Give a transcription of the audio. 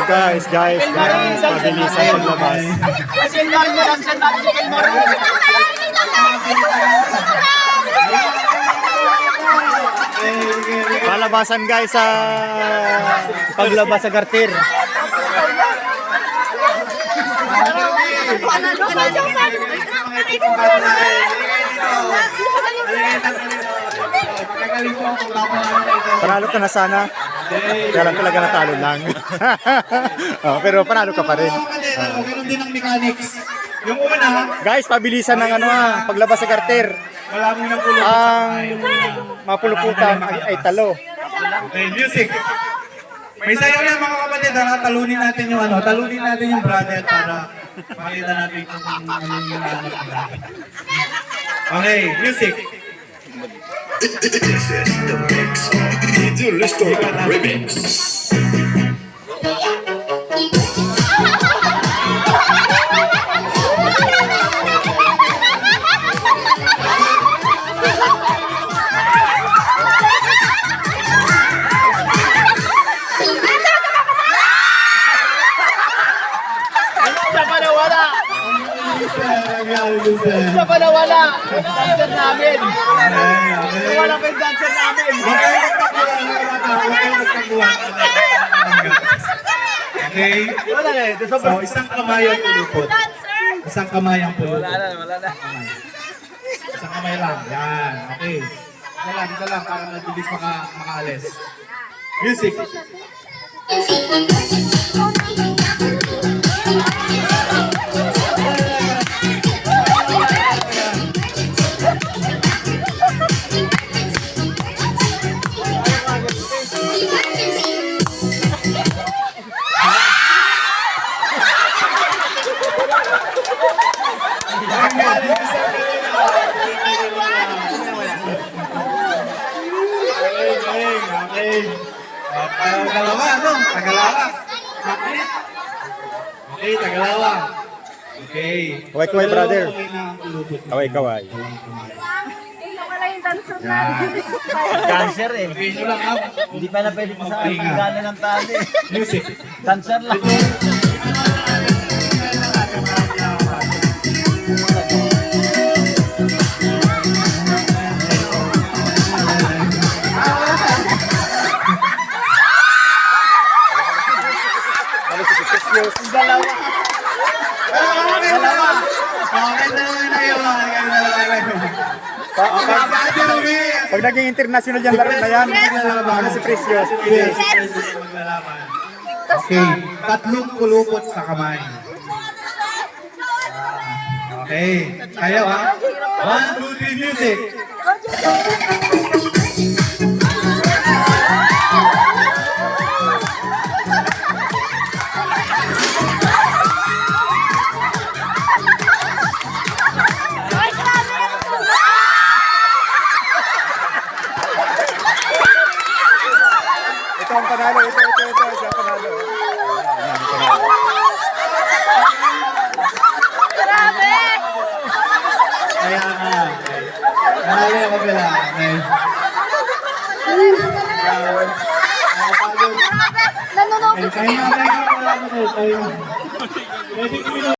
guys, pabilisan paglabas. Palabasan guys sa paglabas sa garter. Panalo ka na sana. Kaya lang talaga natalo lang. Oh, pero panalo ka pa rin. Meron din ang mechanics. Yung una, Guys, pabilisan ng paglabas sa garter. wala mo ng pulo. Ang mapuluputan ay talo. Okay, music. May sayo yan mga kapatid, ha? Talunin natin yung talunin natin yung brother para makita natin kung ano yung hinahanap nila. Okay, music. This is the mix of DJ Listo Remix. Siya pa nawala. Yung dancer namin. Wala pa yung dancer namin. Okay. Wala na eh. So, isang kamay ang pulupot. Isang kamay ang pulupot. Wala na. Isang kamay lang. Yan. Okay. Isa lang para mabilis makaalis. Music. Okay. Tagalawa, no? Tagalawa. Okay, tagalawa. Okay. Kaway, brother. Okay na ang pulupot. Kaway. Wala yung dancer namin. Dancer eh. Okay, nyo lang, ha? Hindi pa na pwede pa sa gana ng tali. Music. Dancer lang. Dalawa. Okay, dalawa na yun. Pag naging international yan laro na yan, ano si Precious? Okay, tatlong kulupot sa kamay. Okay, kayo ha? 1, 2, 3, music! Ito ang panalo, ito ang panalo. Grabe! Kaya nga. Kaya nga magala. Nanonood Kaya nga.